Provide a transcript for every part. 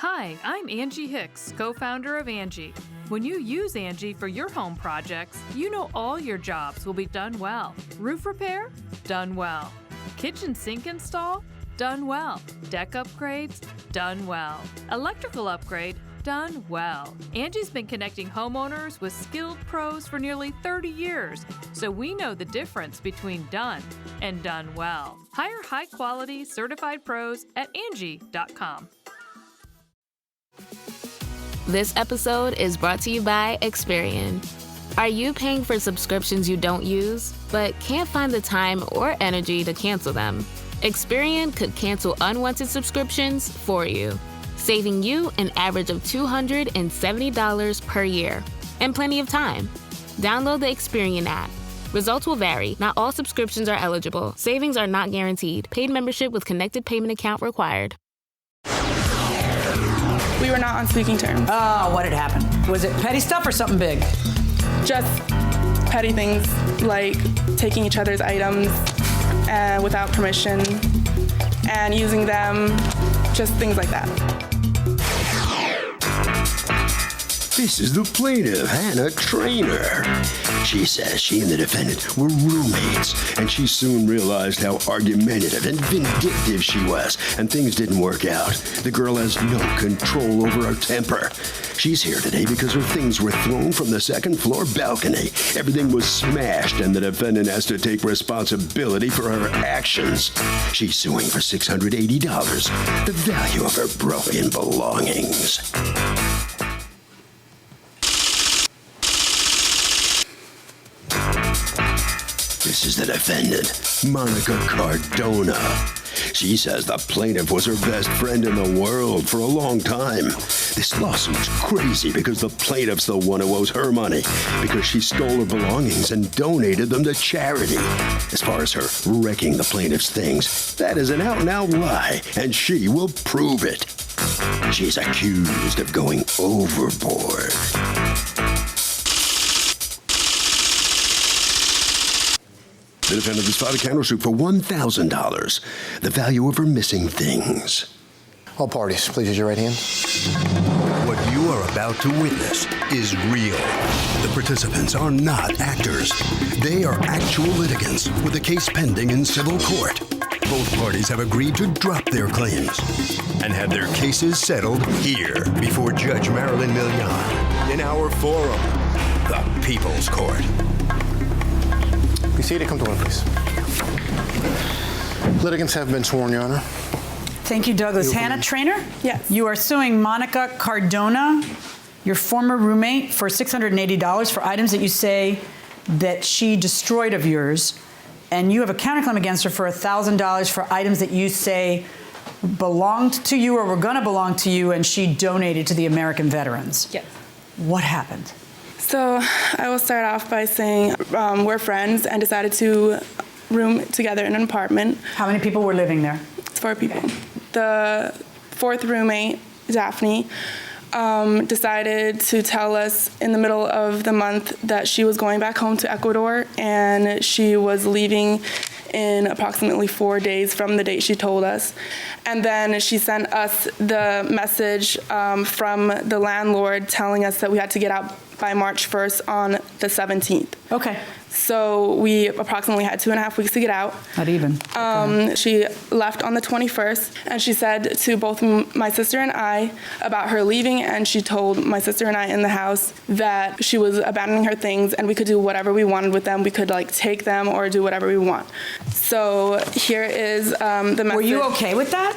Hi, I'm Angie Hicks, co-founder of Angie. When you use Angie for your home projects, you know all your jobs will be done well. Roof repair? Done well. Kitchen sink install? Done well. Deck upgrades? Done well. Electrical upgrade? Done well. Angie's been connecting homeowners with skilled pros for nearly 30 years, so we know the difference between done and done well. Hire high-quality, certified pros at Angie.com. This episode is brought to you by Experian. Are you paying for subscriptions you don't use, but can't find the time or energy to cancel them? Experian could cancel unwanted subscriptions for you, saving you an average of $270 per year, and plenty of time. Download the Experian app. Results will vary. Not all subscriptions are eligible. Savings are not guaranteed. Paid membership with connected payment account required. We were not on speaking terms. Oh, what had happened? Was it petty stuff or something big? Just petty things like taking each other's items without permission and using them, just things like that. This is the plaintiff, Hannah Trainer. She says she and the defendant were roommates, and she soon realized how argumentative and vindictive she was, and things didn't work out. The girl has no control over her temper. She's here today because her things were thrown from the second-floor balcony. Everything was smashed, and the defendant has to take responsibility for her actions. She's suing for $680, the value of her broken belongings. This is the defendant, Monica Cardona. She says the plaintiff was her best friend in the world for a long time. This lawsuit's crazy because the plaintiff's the one who owes her money because she stole her belongings and donated them to charity. As far as her wrecking the plaintiff's things, that is an out-and-out lie, and she will prove it. She's accused of going overboard. The defendant has filed a countersuit for $1,000, the value of her missing things. All parties, please use your right hand. What you are about to witness is real. The participants are not actors. They are actual litigants with a case pending in civil court. Both parties have agreed to drop their claims and have their cases settled here before Judge Marilyn Millian in our forum, the People's Court. Be seated. Come to order, please. Litigants have been sworn, Your Honor. Thank you, Douglas. Hannah Trainer? Yes. You are suing Monica Cardona, your former roommate, for $680 for items that you say that she destroyed of yours. And you have a counterclaim against her for $1,000 for items that you say belonged to you or were going to belong to you and she donated to the American veterans. Yes. What happened? So I will start off by saying we're friends and decided to room together in an apartment. How many people were living there? It's 4 people. The fourth roommate, Daphne, decided to tell us in the middle of the month that she was going back home to Ecuador and she was leaving in approximately 4 days from the date she told us. And then she sent us the message from the landlord telling us that we had to get out by March 1st on the 17th. Okay. So we approximately had 2.5 weeks to get out. Not even. Okay. She left on the 21st, and she said to both my sister and I about her leaving, and she told my sister and I in the house that she was abandoning her things and we could do whatever we wanted with them. We could like take them or do whatever we want. So here is the message. Were you okay with that?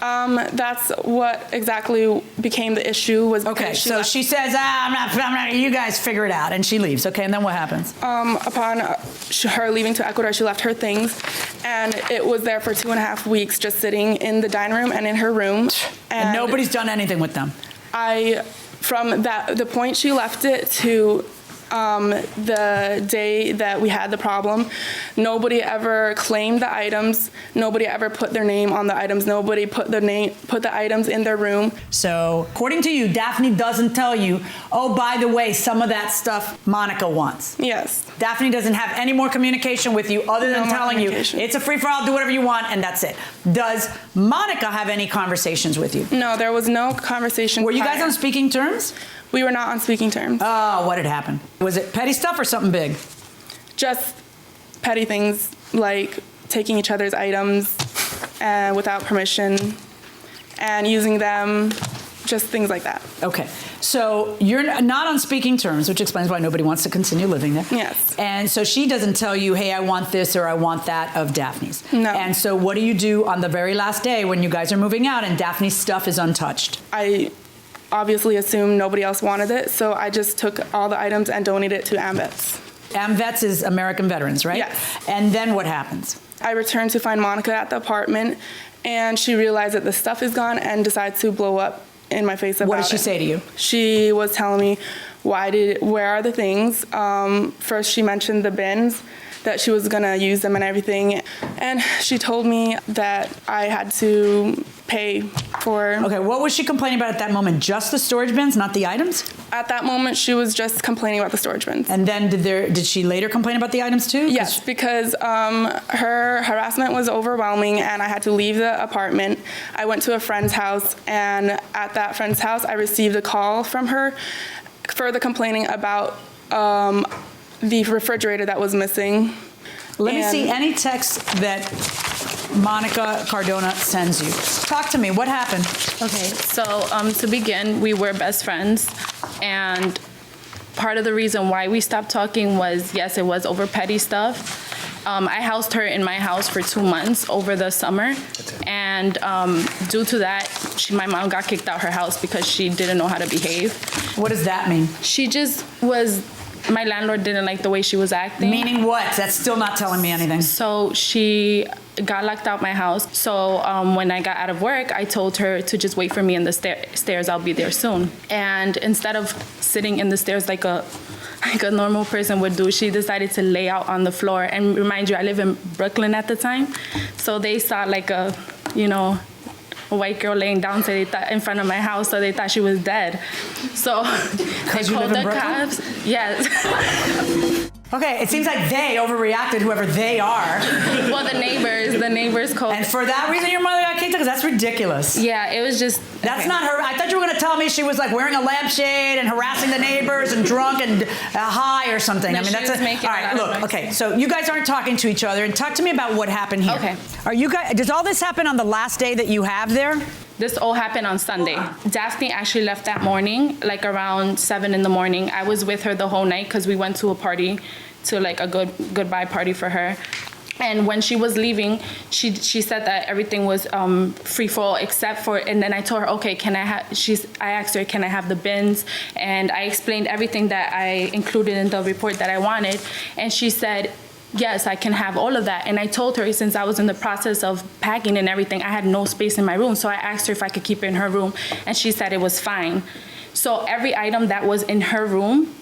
That's what exactly became the issue. Was okay. So she says, I'm not. You guys figure it out, and she leaves. Okay, and then what happens? Upon her leaving to Ecuador, she left her things, and it was there for 2.5 weeks, just sitting in the dining room and in her room. And nobody's done anything with them. From the point she left it to the day that we had the problem. Nobody ever claimed the items. Nobody ever put their name on the items. Nobody put the items in their room. So, according to you, Daphne doesn't tell you, oh, by the way, some of that stuff Monica wants. Yes. Daphne doesn't have any more communication with you other than No more telling you, communication. it's a free-for-all, do whatever you want, and that's it. Does Monica have any conversations with you? No, there was no conversation. Were you guys prior. on speaking terms? We were not on speaking terms. Oh, what had happened? Was it petty stuff or something big? Just petty things like taking each other's items without permission and using them, just things like that. Okay, so you're not on speaking terms, which explains why nobody wants to continue living there. Yes. And so she doesn't tell you, hey, I want this or I want that of Daphne's. No. And so what do you do on the very last day when you guys are moving out and Daphne's stuff is untouched? I obviously assumed nobody else wanted it, so I just took all the items and donated it to AMVETS. AMVETS is American Veterans, right? Yes. And then what happens? I returned to find Monica at the apartment, and she realized that the stuff is gone and decides to blow up in my face about it. What did she say to you? She was telling me, where are the things? First, she mentioned the bins, that she was gonna use them and everything. And she told me that I had to pay for... Okay, what was she complaining about at that moment? Just the storage bins, not the items? At that moment, she was just complaining about the storage bins. And then did she later complain about the items too? Yes, because her harassment was overwhelming and I had to leave the apartment. I went to a friend's house, and at that friend's house, I received a call from her further complaining about the refrigerator that was missing. Let me see any text that Monica Cardona sends you. Talk to me, what happened? Okay, so to begin, we were best friends, and part of the reason why we stopped talking was, yes, it was over petty stuff. I housed her in my house for 2 months over the summer, and due to that, my mom got kicked out her house because she didn't know how to behave. What does that mean? She just was, my landlord didn't like the way she was acting. Meaning what? That's still not telling me anything. So she got locked out my house. So when I got out of work, I told her to just wait for me in the stairs. I'll be there soon. And instead of sitting in the stairs like a normal person would do, she decided to lay out on the floor. And remind you, I live in Brooklyn at the time. So they saw like a white girl laying down in front of my house, so they thought she was dead. So they called the cops. Yes. Okay, it seems like they overreacted, whoever they are. Well, the neighbors called. And for that reason your mother got kicked out? Because that's ridiculous. Yeah, it was just. That's not her. I thought you were going to tell me she was like wearing a lampshade and harassing the neighbors and drunk and high or something. No, I mean, she that's was making all right. a lot of Look, noise. okay. So you guys aren't talking to each other, and talk to me about what happened here. Okay. Are you guys? Does all this happen on the last day that you have there? This all happened on Sunday. Daphne actually left that morning, like around 7 in the morning. I was with her the whole night because we went to a party, to like a goodbye party for her. And when she was leaving, she said that everything was free for all except for, and then I told her, okay, I asked her, can I have the bins? And I explained everything that I included in the report that I wanted. And she said, yes, I can have all of that. And I told her, since I was in the process of packing and everything, I had no space in my room. So I asked her if I could keep it in her room, and she said it was fine. So every item that was in her room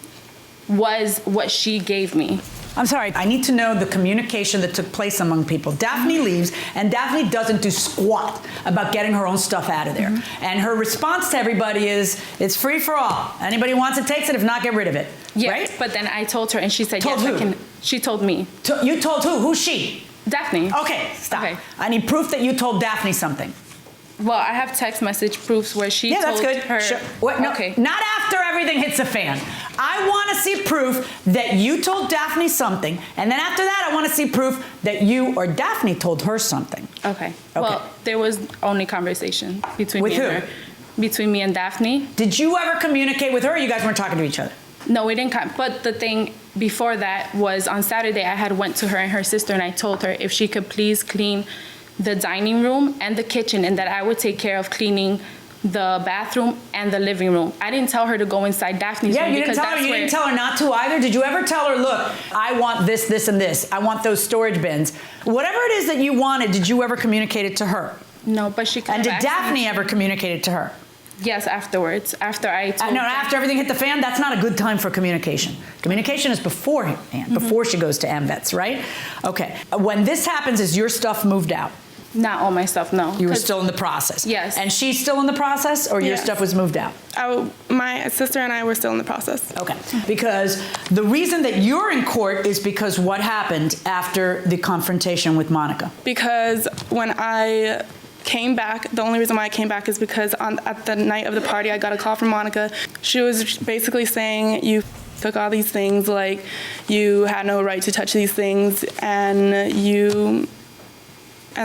was what she gave me. I'm sorry, I need to know the communication that took place among people. Daphne leaves, and Daphne doesn't do squat about getting her own stuff out of there. And her response to everybody is, it's free for all. Anybody wants it, takes it. If not, get rid of it. Yes, right? but then I told her, and she said, Told yes, who? I can. She told me. You told who? Who's she? Daphne. Okay, stop. Okay. I need proof that you told Daphne something. Well, I have text message proofs where she Yeah, that's told good. her. Sure. What? No, okay. Not after everything hits the fan. I want to see proof that you told Daphne something, and then after that, I want to see proof that you or Daphne told her something. Okay. Well, there was only conversation between With me and who? her. Between me and Daphne. Did you ever communicate with her, or you guys weren't talking to each other? No, we didn't. But the thing before that was on Saturday, I had went to her and her sister, and I told her if she could please clean the dining room and the kitchen, and that I would take care of cleaning the bathroom and the living room. I didn't tell her to go inside Daphne's room You because didn't tell her. that's You where. didn't tell her not to either. Did you ever tell her, look, I want this, this, and this. I want those storage bins. Whatever it is that you wanted, did you ever communicate it to her? No, but she could And have did asked me. Daphne ever communicate it to her? Yes, afterwards. After I told No, after everything hit the fan, that's not a good time for communication. Communication is beforehand, before she goes to AMVETS, right? Okay. When this happens, is your stuff moved out? Not all my stuff, no. You were still in the process? Yes. And she's still in the process, or your Yes. stuff was moved out? My sister and I were still in the process. Okay. Because the reason that you're in court is because what happened after the confrontation with Monica? Because when I came back, the only reason why I came back is because at the night of the party, I got a call from Monica. She was basically saying, you took all these things, like you had no right to touch these things, and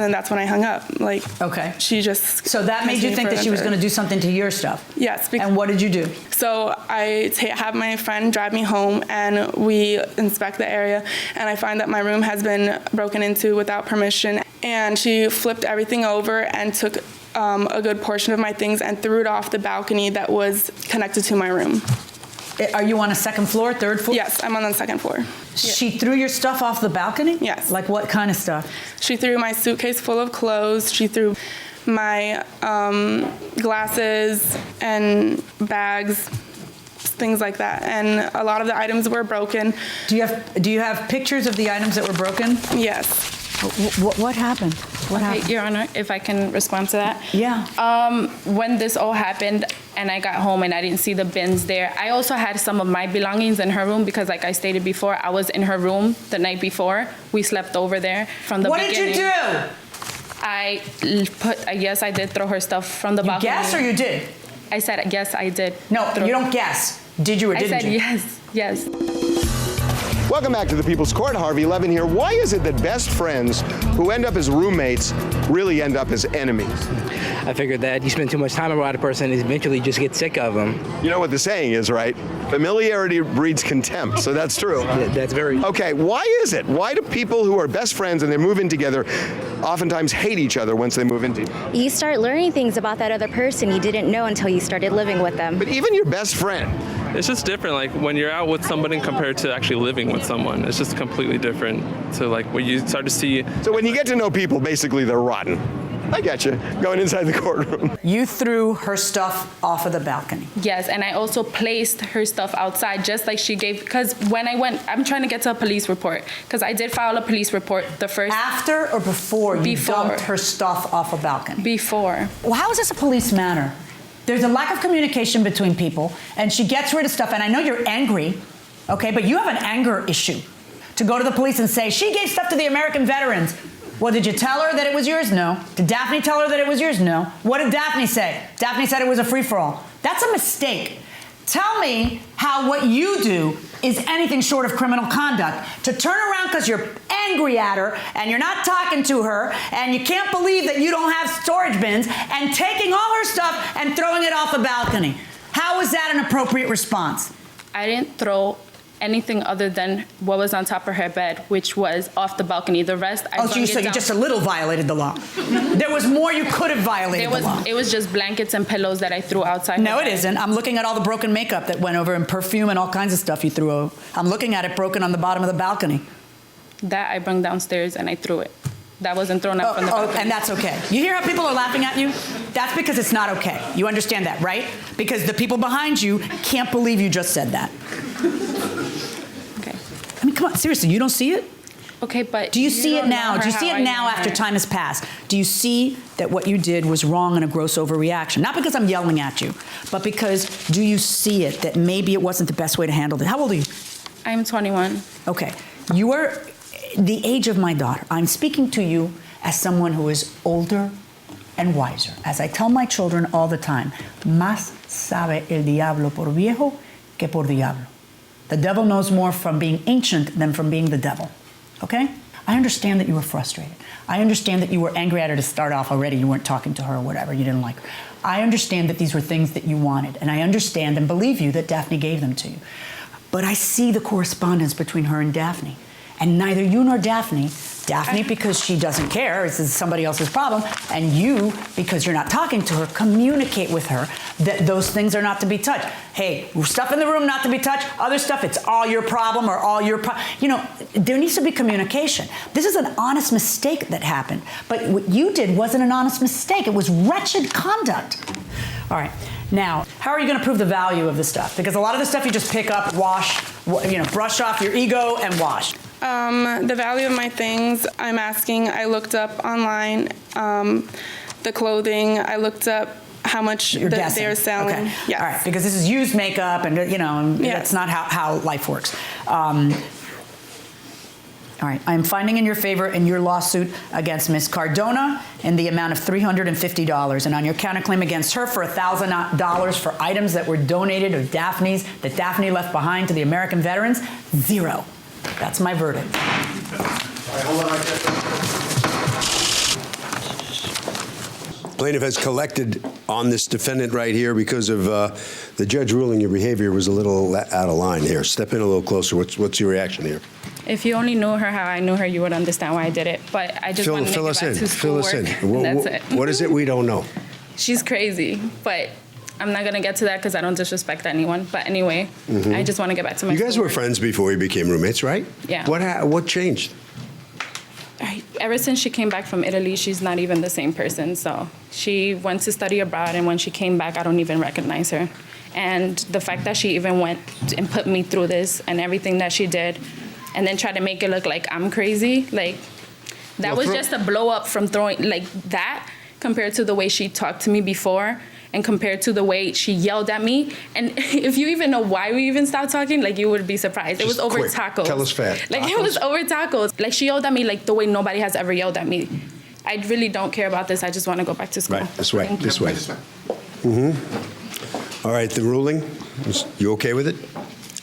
then that's when I hung up. Like, Okay. she just. So that made you think that she was going to do something to your stuff? Yes. And what did you do? So I have my friend drive me home, and we inspect the area, and I find that my room has been broken into without permission, and she flipped everything over and took a good portion of my things and threw it off the balcony that was connected to my room. Are you on a second floor, third floor? Yes, I'm on the second floor. She threw your stuff off the balcony? Yes. Like what kind of stuff? She threw my suitcase full of clothes. She threw my glasses and bags, things like that. And a lot of the items were broken. Do you have pictures of the items that were broken? Yes. What happened? What Okay, happened? Your Honor, if I can respond to that. Yeah. When this all happened and I got home and I didn't see the bins there, I also had some of my belongings in her room because, like I stated before, I was in her room the night before. We slept over there from the beginning. What did you do? Yes, I did throw her stuff from the balcony. Guess or you did? I said, yes, I did. No, you don't guess. Did you or didn't you? I said yes. Welcome back to the People's Court. Harvey Levin here. Why is it that best friends who end up as roommates really end up as enemies? I figured that you spend too much time around a person and eventually just get sick of them. You know what the saying is, right? Familiarity breeds contempt, so that's true. Yeah, that's very... Okay, why is it? Why do people who are best friends and they move in together oftentimes hate each other once they move in together? You start learning things about that other person you didn't know until you started living with them. But even your best friend. It's just different, like when you're out with somebody compared to actually living with someone. It's just completely different. So like when you start to see... So when you get to know people, basically they're rotten. I get you, going inside the courtroom. You threw her stuff off of the balcony. Yes, and I also placed her stuff outside just like she gave, because when I went, I'm trying to get to a police report, because I did file a police report the first... After or before you Before. dumped her stuff off a balcony? Before. Well, how is this a police matter? There's a lack of communication between people, and she gets rid of stuff, and I know you're angry, okay, but you have an anger issue. To go to the police and say, she gave stuff to the American veterans. Well, did you tell her that it was yours? No. Did Daphne tell her that it was yours? No. What did Daphne say? Daphne said it was a free-for-all. That's a mistake. Tell me how what you do is anything short of criminal conduct. To turn around because you're angry at her and you're not talking to her and you can't believe that you don't have storage bins and taking all her stuff and throwing it off the balcony. How is that an appropriate response? I didn't throw anything other than what was on top of her bed, which was off the balcony. The rest, I so you just a little violated the law. There was more you could have violated the law. It was just blankets and pillows that I threw outside. No, it isn't. I'm looking at all the broken makeup that went over and perfume and all kinds of stuff you threw over. I'm looking at it broken on the bottom of the balcony. That I brought downstairs and I threw it. That wasn't thrown out from the balcony. And that's okay. You hear how people are laughing at you? That's because it's not okay. You understand that, right? Because the people behind you can't believe you just said that. Okay. I mean, come on, seriously, you don't see it? Okay, but do you see it now? Do you see it now after her. time has passed? Do you see that what you did was wrong and a gross overreaction? Not because I'm yelling at you, but because do you see it that maybe it wasn't the best way to handle it? How old are you? I'm 21. Okay. You are the age of my daughter. I'm speaking to you as someone who is older and wiser. As I tell my children all the time, más sabe el diablo por viejo que por diablo. The devil knows more from being ancient than from being the devil. Okay? I understand that you were frustrated. I understand that you were angry at her to start off already. You weren't talking to her or whatever. You didn't like her. I understand that these were things that you wanted. And I understand and believe you that Daphne gave them to you. But I see the correspondence between her and Daphne. And neither you nor Daphne because she doesn't care, this is somebody else's problem, and you, because you're not talking to her, communicate with her that those things are not to be touched. Hey, stuff in the room not to be touched, other stuff, it's all your problem or all your problem. You know, there needs to be communication. This is an honest mistake that happened. But what you did wasn't an honest mistake. It was wretched conduct. All right. Now, how are you going to prove the value of the stuff? Because a lot of the stuff you just pick up, wash, brush off your ego and wash. The value of my things, I looked up online, the clothing, I looked up how much they're selling. Okay. Yes. All right, because this is used makeup and, that's not how life works. All right, I'm finding in your favor in your lawsuit against Ms. Cardona in the amount of $350, and on your counterclaim against her for $1,000 for items that were donated or Daphne's that Daphne left behind to the American veterans, 0. That's my verdict. All right, hold on right there. Plaintiff has collected on this defendant right here because of the judge ruling your behavior was a little out of line here. Step in a little closer. What's your reaction here? If you only knew her how I knew her, you would understand why I did it. But I just want to make it back to schoolwork, and that's it. What is it we don't know? She's crazy, but I'm not going to get to that because I don't disrespect anyone. But anyway, I just want to get back to my You guys schoolwork. were friends before you became roommates, right? Yeah. What changed? Ever since she came back from Italy, she's not even the same person. So she went to study abroad, and when she came back, I don't even recognize her. And the fact that she even went and put me through this and everything that she did, and then tried to make it look like I'm crazy, that was just a blow up from throwing that compared to the way she talked to me before and compared to the way she yelled at me. And if you even know why we even stopped talking, you would be surprised. It was over tacos. Tell us fast. It was over tacos. She yelled at me the way nobody has ever yelled at me. I really don't care about this. I just want to go back to school. Right, this way. Mm-hmm. All right, the ruling, you okay with it?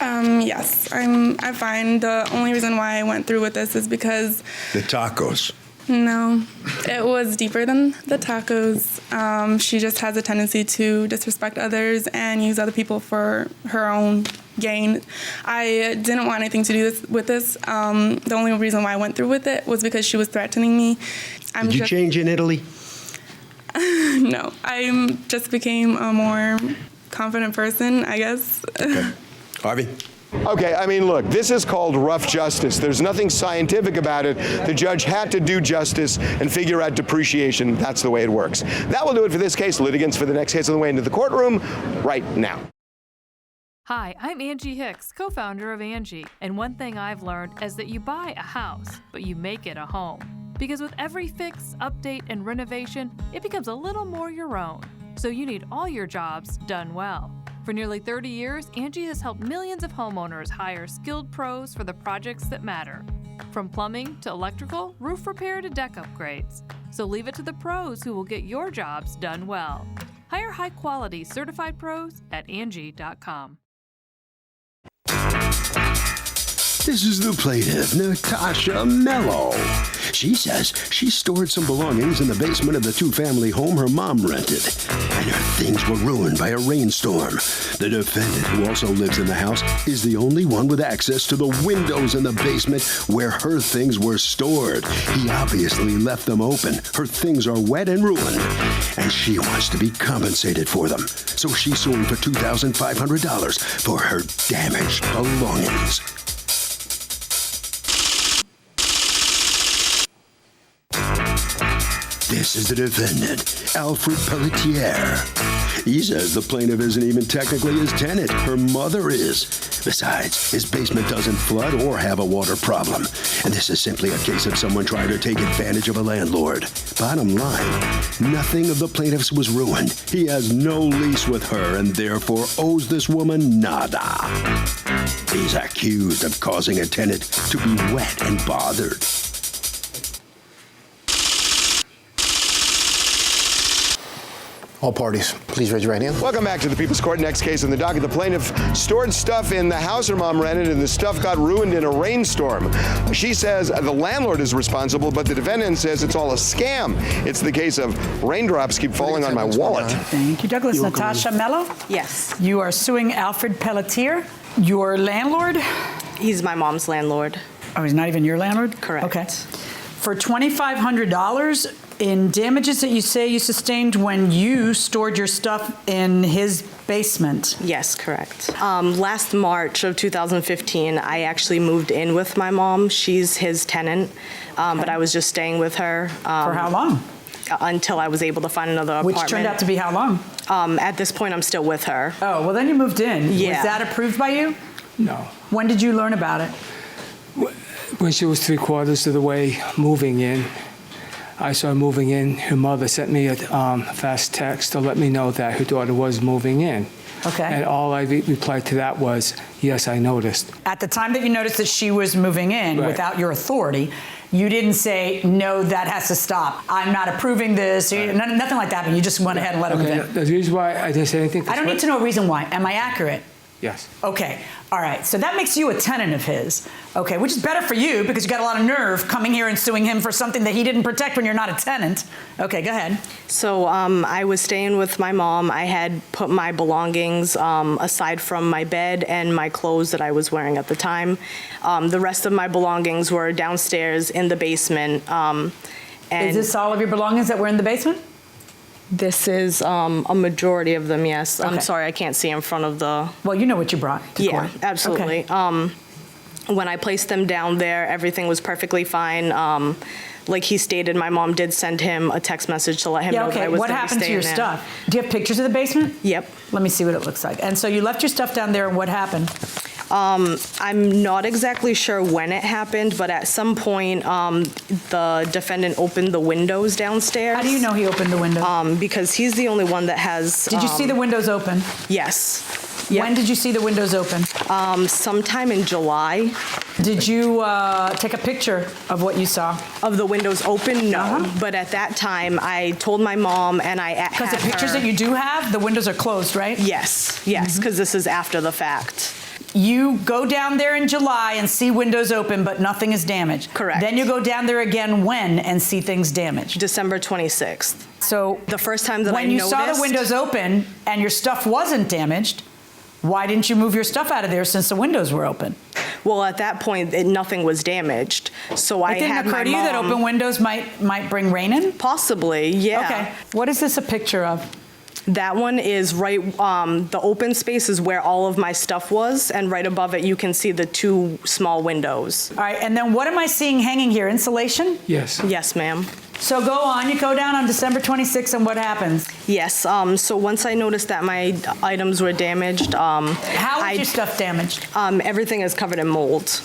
Yes, I'm fine. The only reason why I went through with this is because... The tacos. No, it was deeper than the tacos. She just has a tendency to disrespect others and use other people for her own gain. I didn't want anything to do with this. The only reason why I went through with it was because she was threatening me. Did you change in Italy? No, I just became a more confident person, I guess. Okay. Harvey? Okay, look, this is called rough justice. There's nothing scientific about it. The judge had to do justice and figure out depreciation. That's the way it works. That will do it for this case. Litigants for the next case on the way into the courtroom right now. Hi, I'm Angie Hicks, co-founder of Angie. And one thing I've learned is that you buy a house, but you make it a home. Because with every fix, update, and renovation, it becomes a little more your own. So you need all your jobs done well. For nearly 30 years, Angie has helped millions of homeowners hire skilled pros for the projects that matter. From plumbing to electrical, roof repair to deck upgrades. So leave it to the pros who will get your jobs done well. Hire high-quality certified pros at Angie.com. This is the plaintiff, Natasha Mello. She says she stored some belongings in the basement of the two-family home her mom rented, and her things were ruined by a rainstorm. The defendant, who also lives in the house, is the only one with access to the windows in the basement where her things were stored. He obviously left them open. Her things are wet and ruined, and she wants to be compensated for them. So she's suing for $2,500 for her damaged belongings. This is the defendant, Alfred Pelletier. He says the plaintiff isn't even technically his tenant. Her mother is. Besides, his basement doesn't flood or have a water problem. And this is simply a case of someone trying to take advantage of a landlord. Bottom line, nothing of the plaintiff's was ruined. He has no lease with her and therefore owes this woman nada. He's accused of causing a tenant to be wet and bothered. All parties, please raise your right hand. Welcome back to the People's Court. Next case in the docket. The plaintiff stored stuff in the house her mom rented, and the stuff got ruined in a rainstorm. She says the landlord is responsible, but the defendant says it's all a scam. It's the case of raindrops keep falling on my wallet. Thank you, Douglas. Natasha Mello? Yes. You are suing Alfred Pelletier, your landlord? He's my mom's landlord. Oh, he's not even your landlord? Correct. Okay. For $2,500 in damages that you say you sustained when you stored your stuff in his basement. Yes, correct. Last March of 2015, I actually moved in with my mom. She's his tenant, but I was just staying with her. For how long? until I was able to find another apartment. Which turned out to be how long? At this point, I'm still with her. Oh, well, then you moved in. Yeah. Was that approved by you? No. When did you learn about it? When she was 3/4 of the way moving in, I saw her moving in. Her mother sent me a fast text to let me know that her daughter was moving in. Okay. And all I replied to that was, yes, I noticed. At the time that you noticed that she was moving in Right. without your authority, you didn't say, no, that has to stop. I'm not approving this. Nothing like that, but you just went ahead and let her move in. The reason why I didn't say anything. I don't need to know a reason why. Am I accurate? Yes. Okay. All right. So that makes you a tenant of his. Okay. Which is better for you because you got a lot of nerve coming here and suing him for something that he didn't protect when you're not a tenant. Okay. Go ahead. So I was staying with my mom. I had put my belongings aside from my bed and my clothes that I was wearing at the time. The rest of my belongings were downstairs in the basement. And Is this all of your belongings that were in the basement? This is a majority of them, yes. Okay. I'm sorry, I can't see in front of the... Well, you know what you brought to Yeah, court. absolutely. Okay. When I placed them down there, everything was perfectly fine. Like he stated, my mom did send him a text message to let him know that I was What gonna be happened to staying your there. stuff? Do you have pictures of the basement? Yep. Let me see what it looks like. And so you left your stuff down there, and what happened? I'm not exactly sure when it happened, but at some point, the defendant opened the windows downstairs. How do you know he opened the window? Because he's the only one that has... Did you see the windows open? Yes. When did you see the windows open? Sometime in July. Did you take a picture of what you saw? Of the windows open? No. But at that time, I told my mom and I had Because the pictures that you do have, the windows are closed, right? Yes, yes, because this is after the fact. You go down there in July and see windows open, but nothing is damaged. Correct. Then you go down there again when and see things damaged? December 26th. So the first time that I when you noticed... saw the windows open and your stuff wasn't damaged, why didn't you move your stuff out of there since the windows were open? Well, at that point, nothing was damaged. So I had my mom... It didn't occur to you that open windows might bring rain in? Possibly, yeah. Okay. What is this a picture of? That one is right, the open space is where all of my stuff was, and right above it you can see the two small windows. All right, and then what am I seeing hanging here? Insulation? Yes. Yes, ma'am. So go on, you go down on December 26th, and what happens? Yes, so once I noticed that my items were damaged, How was your stuff damaged? Everything is covered in mold.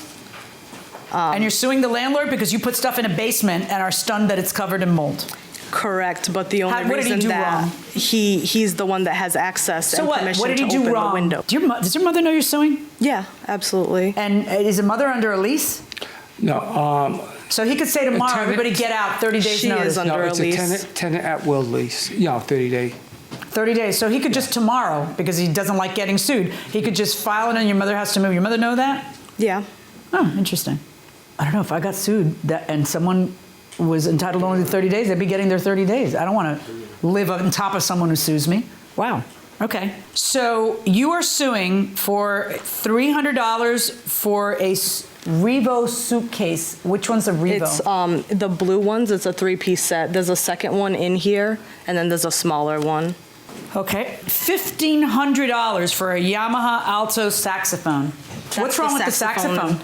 And you're suing the landlord because you put stuff in a basement and are stunned that it's covered in mold? Correct, but the only what did he reason do that wrong? he's the one that has access and permission What did he to do open wrong? the window. Does your mother know you're suing? Yeah, absolutely. And is the mother under a lease? No. So he could say tomorrow, tenant- everybody get out, 30 days She notice. is under No, it's a a lease. tenant at will lease. 30 day. 30 days. So he could just tomorrow, because he doesn't like getting sued, he could just file it and your mother has to move. Your mother know that? Yeah. Oh, interesting. I don't know, if I got sued and someone was entitled only to 30 days, they'd be getting their 30 days. I don't want to live on top of someone who sues me. Wow. Okay. So you are suing for $300 for a Revo suitcase. Which one's a Revo? It's the blue ones, it's a 3-piece set. There's a second one in here, and then there's a smaller one. Okay. $1,500 for a Yamaha alto saxophone. What's wrong with the saxophone?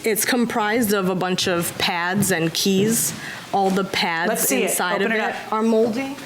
It's comprised of a bunch of pads and keys. All the pads inside of it are moldy.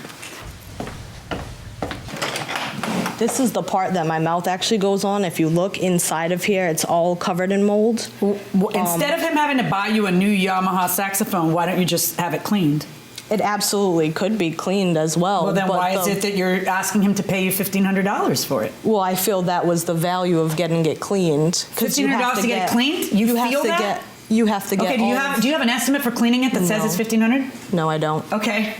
This is the part that my mouth actually goes on. If you look inside of here, it's all covered in mold. Instead of him having to buy you a new Yamaha saxophone, why don't you just have it cleaned? It absolutely could be cleaned as well. Well, then why is it that you're asking him to pay you $1,500 for it? Well, I feel that was the value of getting it cleaned. $1,500 to get it cleaned? You feel that? You have to get. Okay. Do you have an estimate for cleaning it that says it's $1,500? No, I don't. Okay.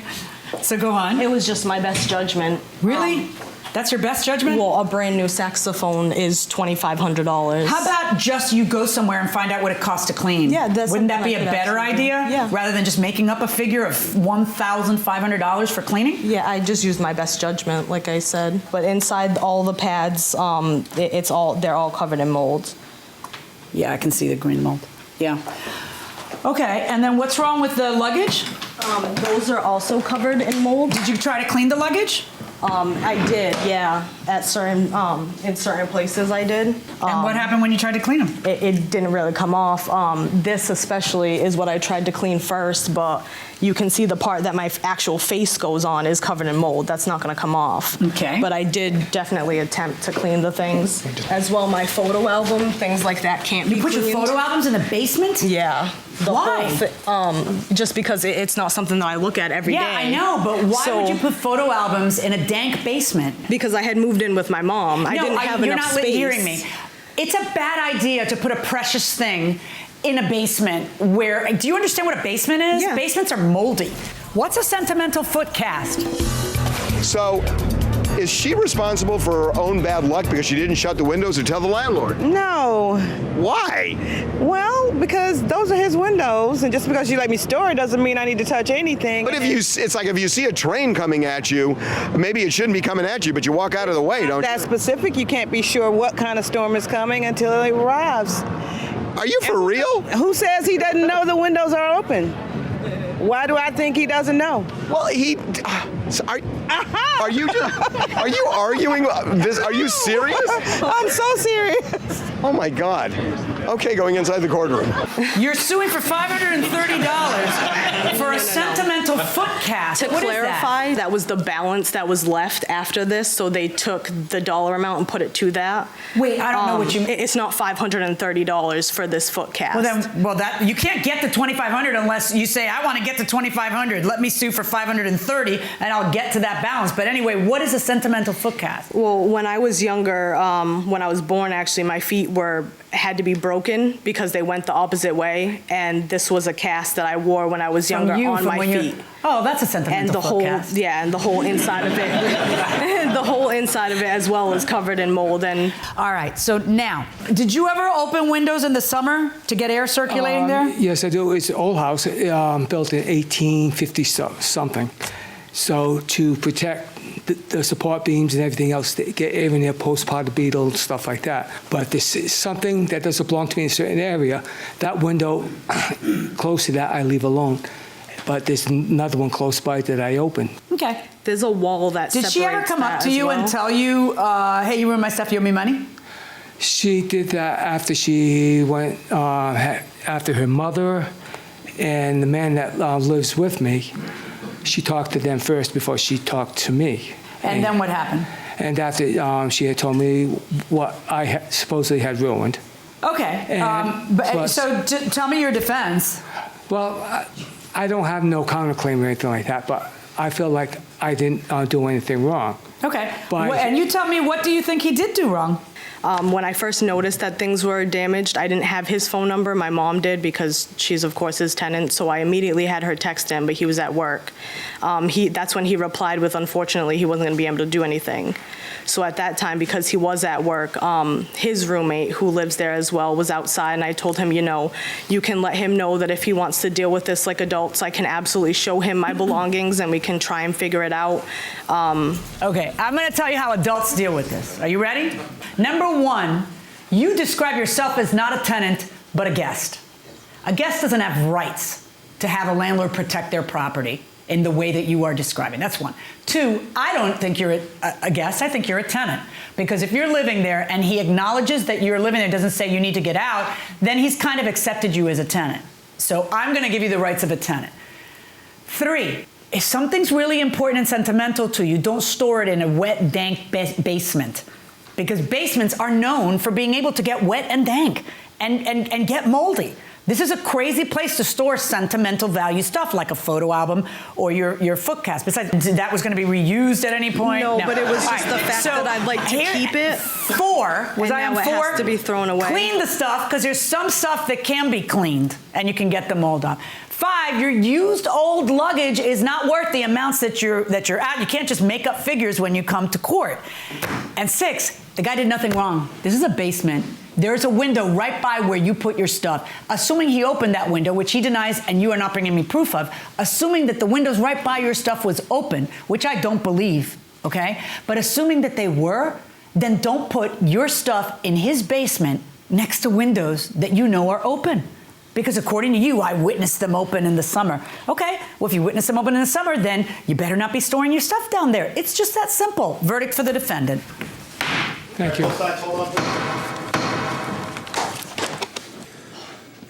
So go on. It was just my best judgment. Really? That's your best judgment? Well, a brand new saxophone is $2,500. How about just you go somewhere and find out what it costs to clean? Yeah, that's Wouldn't that be something a I could better actually do. idea? Yeah. Rather than just making up a figure of $1,500 for cleaning? Yeah, I just used my best judgment, like I said. But inside all the pads, they're all covered in mold. Yeah, I can see the green mold. Yeah. Okay, and then what's wrong with the luggage? Those are also covered in mold. Did you try to clean the luggage? I did, yeah. At certain, in certain places I did. And what happened when you tried to clean them? It didn't really come off. This especially is what I tried to clean first, but you can see the part that my actual face goes on is covered in mold. That's not gonna come off. Okay. But I did definitely attempt to clean the things. As well, my photo album, things like that can't be You put cleaned. your photo albums in the basement? Yeah. Why? Just because it's not something that I look at every day. Yeah, I know, but why would you put photo albums in a dank basement? Because I had moved in with my mom. I didn't have you're enough not space. hearing me. It's a bad idea to put a precious thing in a basement where, do you understand what a basement is? Yeah. Basements are moldy. What's a sentimental foot cast? So, is she responsible for her own bad luck because she didn't shut the windows or tell the landlord? No. Why? Well, because those are his windows, and just because you let me store it doesn't mean I need to touch anything. But it's like if you see a train coming at you, maybe it shouldn't be coming at you, but you walk out of the way, don't That's you? specific. You can't be sure what kind of storm is coming until it arrives. Are you for real? Who says he doesn't know the windows are open? Why do I think he doesn't know? Well, are you arguing this? Are you serious? I'm so serious. Oh my God. Okay, going inside the courtroom. You're suing for $530 for a sentimental foot cast. To What is clarify, that was the balance that was left after this, so they took the dollar amount and put it to that. Wait, I don't know what you mean. It's not $530 for this foot cast. Well, that you can't get to $2,500 unless you say, I want to get to $2,500. Let me sue for $530, and I'll get to that balance. But anyway, what is a sentimental foot cast? Well, when I was younger, when I was born, actually, my feet had to be broken because they went the opposite way, and this was a cast that I wore when I was younger on my feet. Oh, that's a sentimental foot cast. Yeah, and the whole inside of it, the whole inside of it as well is covered in mold. And all right, so now, did you ever open windows in the summer to get air circulating there? Yes, I do. It's an old house built in 1850 something. So to protect the support beams and everything else, they get air in there, postpartum beetle, stuff like that. But this is something that doesn't belong to me in a certain area. That window close to that, I leave alone. But there's another one close by that I open. Okay. There's a wall that Did she ever come up to you and tell you, hey, you ruined my stuff, you owe me money? She did that after she went, after her mother and the man that lives with me. She talked to them first before she talked to me. And then what happened? And after she had told me what I supposedly had ruined. Okay. Tell me your defense. Well, I don't have no counterclaim or anything like that, but I feel like I didn't do anything wrong. Okay. And you tell me, what do you think he did do wrong? When I first noticed that things were damaged, I didn't have his phone number. My mom did because she's, of course, his tenant. So I immediately had her text him, but he was at work. That's when he replied with, unfortunately, he wasn't going to be able to do anything. So at that time, because he was at work, his roommate, who lives there as well, was outside. And I told him, you can let him know that if he wants to deal with this like adults, I can absolutely show him my belongings and we can try and figure it out. Okay, I'm going to tell you how adults deal with this. Are you ready? Number one, you describe yourself as not a tenant, but a guest. A guest doesn't have rights to have a landlord protect their property in the way that you are describing. That's one. Two, I don't think you're a guest. I think you're a tenant. Because if you're living there and he acknowledges that you're living there, doesn't say you need to get out, then he's kind of accepted you as a tenant. So I'm going to give you the rights of a tenant. Three, if something's really important and sentimental to you, don't store it in a wet, dank basement. Because basements are known for being able to get wet and dank and get moldy. This is a crazy place to store sentimental value stuff like a photo album or your foot cast. Besides, that was going to be reused at any point? No, but it was just the fact that I'd like to keep it. Four, was I on four? It has to be thrown away. Clean the stuff, because there's some stuff that can be cleaned and you can get the mold off. 5, your used old luggage is not worth the amounts that you're out. You can't just make up figures when you come to court. And 6, the guy did nothing wrong. This is a basement. There's a window right by where you put your stuff. Assuming he opened that window, which he denies and you are not bringing me proof of, assuming that the windows right by your stuff was open, which I don't believe, okay? But assuming that they were, then don't put your stuff in his basement next to windows that you know are open. Because according to you, I witnessed them open in the summer. Okay, well, if you witnessed them open in the summer, then you better not be storing your stuff down there. It's just that simple. Verdict for the defendant. Thank you.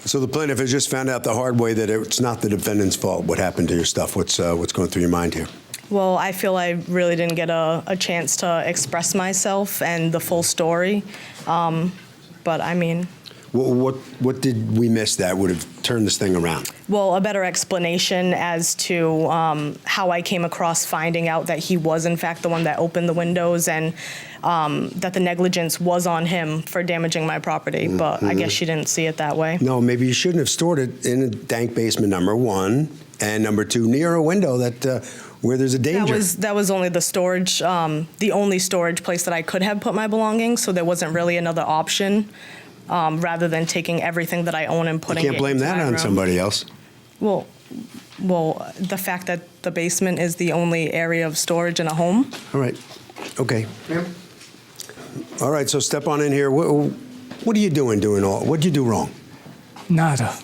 So the plaintiff has just found out the hard way that it's not the defendant's fault. What happened to your stuff? What's going through your mind here? Well, I feel I really didn't get a chance to express myself and the full story. But I mean... What did we miss that would have turned this thing around? Well, a better explanation as to how I came across finding out that he was, in fact, the one that opened the windows and that the negligence was on him for damaging my property. But I guess she didn't see it that way. No, maybe you shouldn't have stored it in a dank basement, number one, and number two, near a window that where there's a danger. That was only the storage, the only storage place that I could have put my belongings, so there wasn't really another option. Rather than taking everything that I own and putting it into You can't blame that on somebody else. Well, the fact that the basement is the only area of storage in a home. All right. Okay. All right, so step on in here. What are you doing all? What did you do wrong? Nada.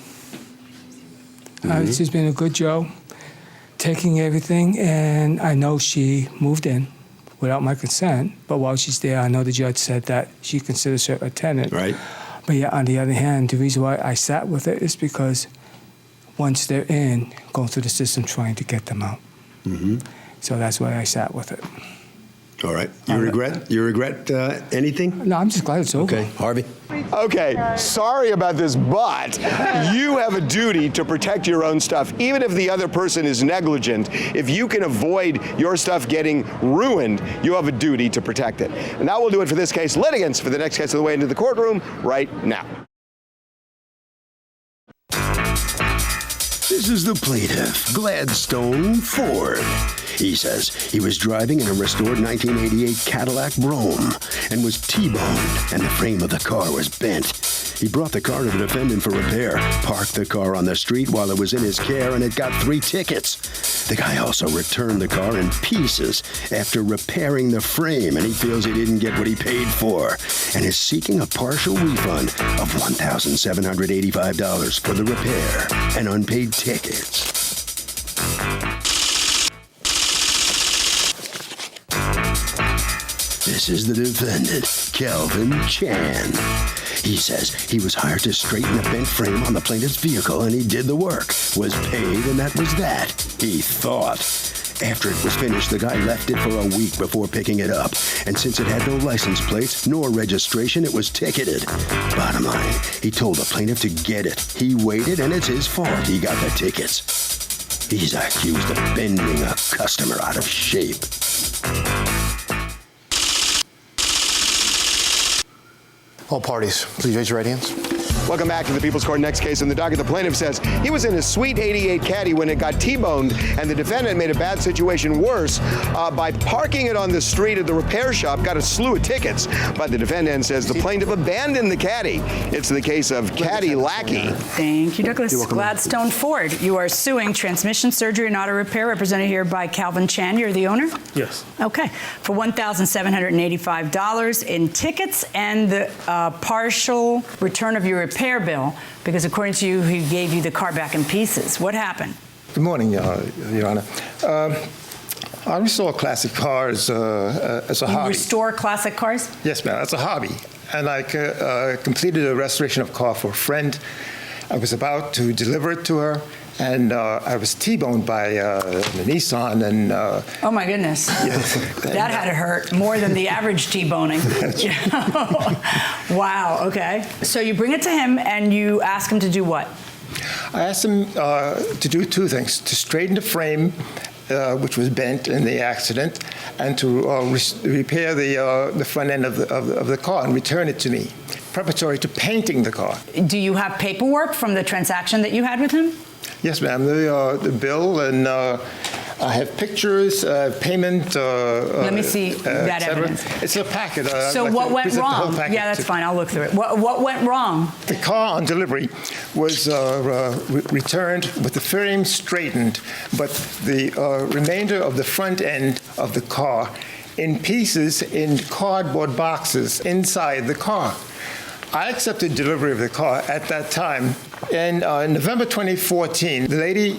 She's been a good Joe, taking everything, and I know she moved in without my consent, but while she's there, I know the judge said that she considers her a tenant. Right. But yeah, on the other hand, the reason why I sat with it is because once they're in, going through the system trying to get them out. So that's why I sat with it. All right. You regret anything? No, I'm just glad it's over. Okay. Harvey? Okay, sorry about this, but you have a duty to protect your own stuff, even if the other person is negligent. If you can avoid your stuff getting ruined, you have a duty to protect it. And that will do it for this case. Litigants for the next case of the way into the courtroom right now. This is the plaintiff, Gladstone Ford. He says he was driving in a restored 1988 Cadillac Brougham and was T-boned, and the frame of the car was bent. He brought the car to the defendant for repair, parked the car on the street while it was in his care, and it got 3 tickets. The guy also returned the car in pieces after repairing the frame, and he feels he didn't get what he paid for, and is seeking a partial refund of $1,785 for the repair and unpaid tickets. This is the defendant, Calvin Chan. He says he was hired to straighten a bent frame on the plaintiff's vehicle, and he did the work, was paid, and that was that, he thought. After it was finished, the guy left it for a week before picking it up, and since it had no license plates nor registration, it was ticketed. Bottom line, he told the plaintiff to get it. He waited, and it's his fault he got the tickets. He's accused of bending a customer out of shape. All parties, please raise your right hands. Welcome back to the People's Court. Next case in the docket. The plaintiff says he was in his sweet 88 Caddy when it got T-boned, and the defendant made a bad situation worse by parking it on the street at the repair shop, got a slew of tickets. But the defendant says the plaintiff abandoned the Caddy. It's the case of Cadillac. Thank you, Douglas. Gladstone Ford, you are suing Transmission Surgery and Auto Repair, represented here by Calvin Chan. You're the owner? Yes. Okay. For $1,785 in tickets and the partial return of your repair bill, because according to you, he gave you the car back in pieces. What happened? Good morning, Your Honor. I restore classic cars as a hobby. You restore classic cars? Yes, ma'am. That's a hobby. And I completed a restoration of a car for a friend. I was about to deliver it to her, and I was T-boned by the Nissan. And oh my goodness, that had to hurt more than the average T-boning. Wow. Okay. So you bring it to him, and you ask him to do what? I asked him to do 2 things: to straighten the frame, which was bent in the accident, and to repair the front end of the car and return it to me, preparatory to painting the car. Do you have paperwork from the transaction that you had with him? Yes, ma'am. The bill, and I have pictures, payment. Let me see that evidence. It's a packet. So what went wrong? Yeah, that's fine. I'll look through it. What went wrong? The car on delivery was returned with the frame straightened, but the remainder of the front end of the car in pieces in cardboard boxes inside the car. I accepted delivery of the car at that time In November 2014, the lady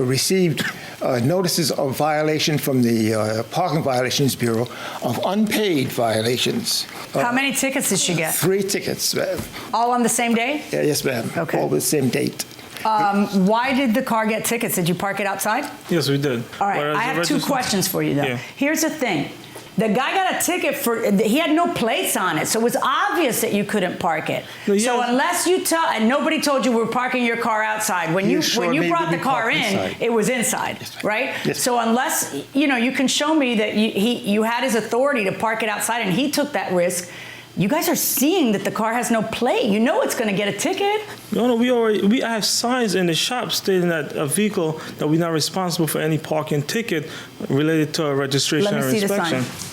received notices of violation from the Parking Violations Bureau of unpaid violations. How many tickets did she get? 3 tickets, ma'am. All on the same day? Yes, ma'am. Okay. All the same date. Why did the car get tickets? Did you park it outside? Yes, we did. All right, I have 2 questions for you, though. Yeah. Here's the thing. The guy got a ticket he had no plates on it, so it was obvious that you couldn't park it. No, yeah. So unless you and nobody told you we're parking your car outside, when you brought the car in, it was inside, right? Yes. So unless, you can show me that you had his authority to park it outside and he took that risk, you guys are seeing that the car has no plate. You know it's going to get a ticket. No, we have signs in the shop stating that a vehicle that we're not responsible for any parking ticket related to a registration or inspection. Let me see the sign.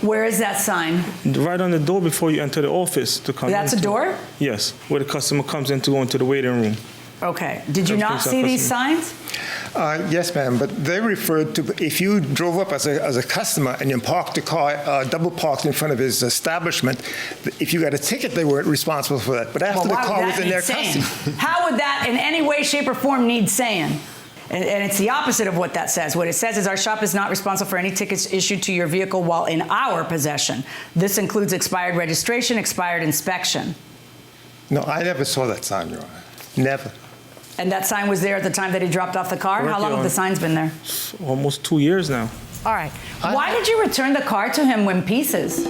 Where is that sign? Right on the door before you enter the office to come. That's a door? Yes, where the customer comes in to go into the waiting room. Okay. Did you not see these signs? Yes, ma'am, but they referred to if you drove up as a customer and you parked the car, double parked in front of his establishment, if you got a ticket, they weren't responsible for that. But after the car was in their custody. How would that in any way, shape, or form need saying? And it's the opposite of what that says. What it says is our shop is not responsible for any tickets issued to your vehicle while in our possession. This includes expired registration, expired inspection. No, I never saw that sign, Your Honor. Never. And that sign was there at the time that he dropped off the car? How long have the signs been there? Almost 2 years now. All right. Why did you return the car to him in pieces?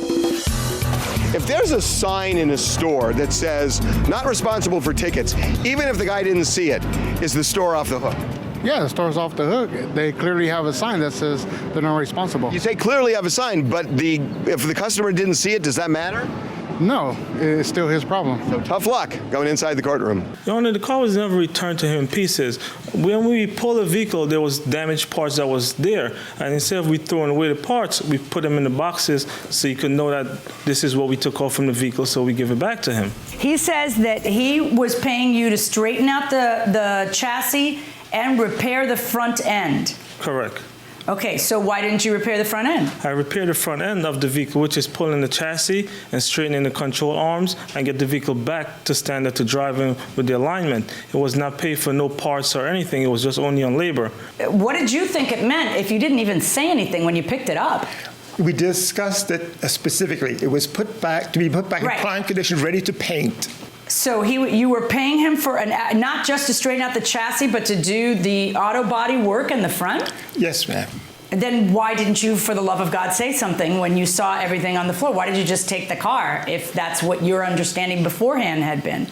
If there's a sign in a store that says, not responsible for tickets, even if the guy didn't see it, is the store off the hook? Yeah, the store's off the hook. They clearly have a sign that says they're not responsible. You say clearly have a sign, but if the customer didn't see it, does that matter? No, it's still his problem. So tough luck going inside the courtroom. Your Honor, the car was never returned to him in pieces. When we pulled the vehicle, there was damaged parts that was there. And instead of we throwing away the parts, we put them in the boxes so you could know that this is what we took off from the vehicle, so we give it back to him. He says that he was paying you to straighten out the chassis and repair the front end. Correct. Okay, so why didn't you repair the front end? I repaired the front end of the vehicle, which is pulling the chassis and straightening the control arms and get the vehicle back to standard to driving with the alignment. It was not paid for no parts or anything. It was just only on labor. What did you think it meant if you didn't even say anything when you picked it up? We discussed it specifically. It was to be put back in prime condition, ready to paint. So you were paying him for not just to straighten out the chassis, but to do the auto body work in the front? Yes, ma'am. And then why didn't you, for the love of God, say something when you saw everything on the floor? Why did you just take the car if that's what your understanding beforehand had been?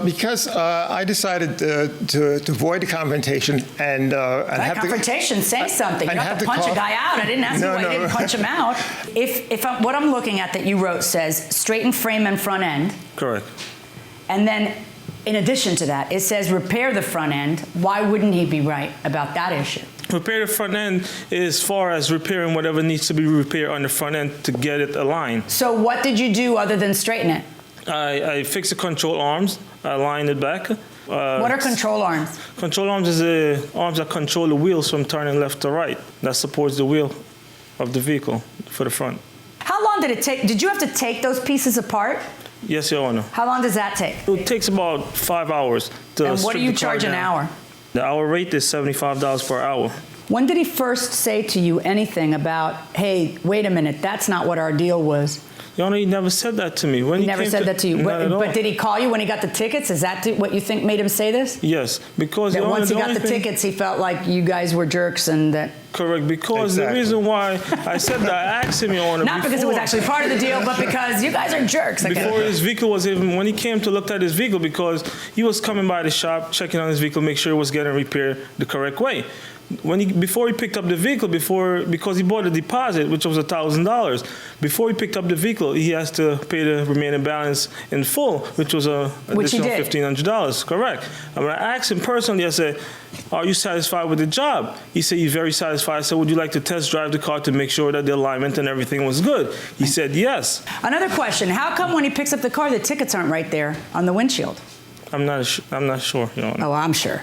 Because I decided to avoid the confrontation and have confrontation. Say something. You don't have to punch a guy out. I didn't ask you why you didn't punch him out. What I'm looking at that you wrote says straighten frame and front end. Correct. And then, in addition to that, it says repair the front end. Why wouldn't he be right about that issue? Repair the front end as far as repairing whatever needs to be repaired on the front end to get it aligned. So what did you do other than straighten it? I fixed the control arms. I lined it back. What are control arms? Control arms is the arms that control the wheels from turning left to right. That supports the wheel of the vehicle for the front. How long did it take? Did you have to take those pieces apart? Yes, Your Honor. How long does that take? It takes about 5 hours. And what do you charge an hour? The hour rate is $75 per hour. When did he first say to you anything about, hey, wait a minute, that's not what our deal was? Your Honor, he never said that to me. He never said that to you. Not at all. But did he call you when he got the tickets? Is that what you think made him say this? Yes, because that once he got the tickets, he felt like you guys were jerks and that. Correct, because the reason why I said that, I asked him, Your Honor. Not because it was actually part of the deal, but because you guys are jerks. Before his vehicle was even, when he came to look at his vehicle, because he was coming by the shop, checking on his vehicle, make sure it was getting repaired the correct way. Before he picked up the vehicle, because he bought a deposit, which was $1,000, before he picked up the vehicle, he has to pay the remaining balance in full, which was an additional $1,500. Correct. And when I asked him personally, I said, are you satisfied with the job? He said, he's very satisfied. I said, would you like to test drive the car to make sure that the alignment and everything was good? He said, yes. Another question, how come when he picks up the car, the tickets aren't right there on the windshield? I'm not sure, Your Honor. Oh, I'm sure.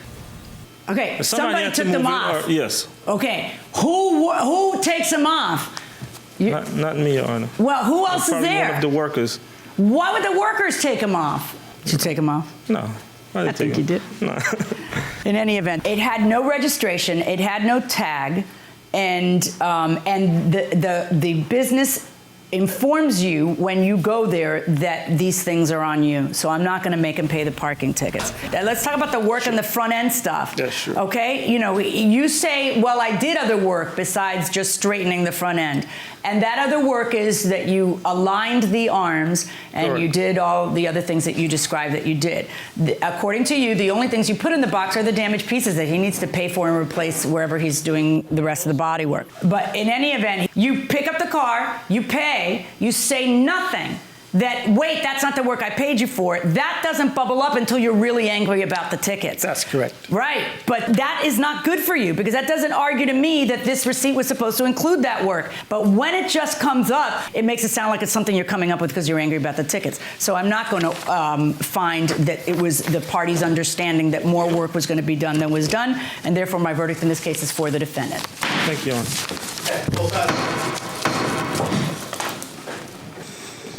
Okay, somebody took them off. Yes. Okay, who takes them off? Not me, Your Honor. Well, who else is Probably there? one of the workers. Why would the workers take them off? Did you take them off? No. I think you did. No. In any event, it had no registration, it had no tag, and the business informs you when you go there that these things are on you. So I'm not going to make them pay the parking tickets. Now, let's talk about the work and the front end stuff. Yeah, sure. Okay? You know, you say, well, I did other work besides just straightening the front end. And that other work is that you aligned the arms and Correct. you did all the other things that you described that you did. According to you, the only things you put in the box are the damaged pieces that he needs to pay for and replace wherever he's doing the rest of the body work. But in any event, you pick up the car, you pay, you say nothing. That, wait, that's not the work I paid you for. That doesn't bubble up until you're really angry about the tickets. That's correct. Right, but that is not good for you because that doesn't argue to me that this receipt was supposed to include that work. But when it just comes up, it makes it sound like it's something you're coming up with because you're angry about the tickets. So I'm not going to find that it was the party's understanding that more work was going to be done than was done, and therefore my verdict in this case is for the defendant. Thank you, Your Honor.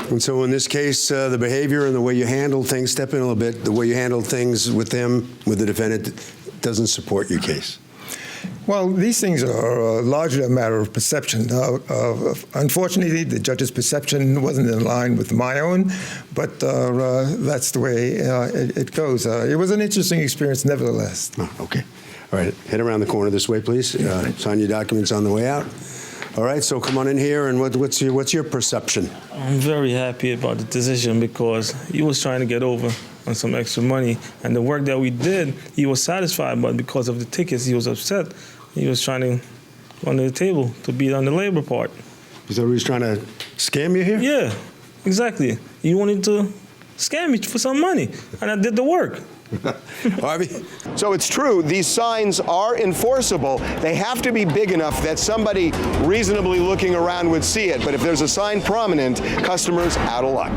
And so in this case, the behavior and the way you handle things, step in a little bit, the way you handle things with them, with the defendant, doesn't support your case. Well, these things are largely a matter of perception. Unfortunately, the judge's perception wasn't in line with my own, but that's the way it goes. It was an interesting experience nevertheless. Oh, okay. All right, head around the corner this way, please. Sign your documents on the way out. All right, so come on in here, and what's your perception? I'm very happy about the decision because he was trying to get over on some extra money, and the work that we did, he was satisfied, but because of the tickets, he was upset. He was trying to go under the table to beat on the labor part. You thought he was trying to scam you here? Yeah, exactly. He wanted to scam me for some money, and I did the work. Harvey? So it's true, these signs are enforceable. They have to be big enough that somebody reasonably looking around would see it. But if there's a sign prominent, customers out of luck.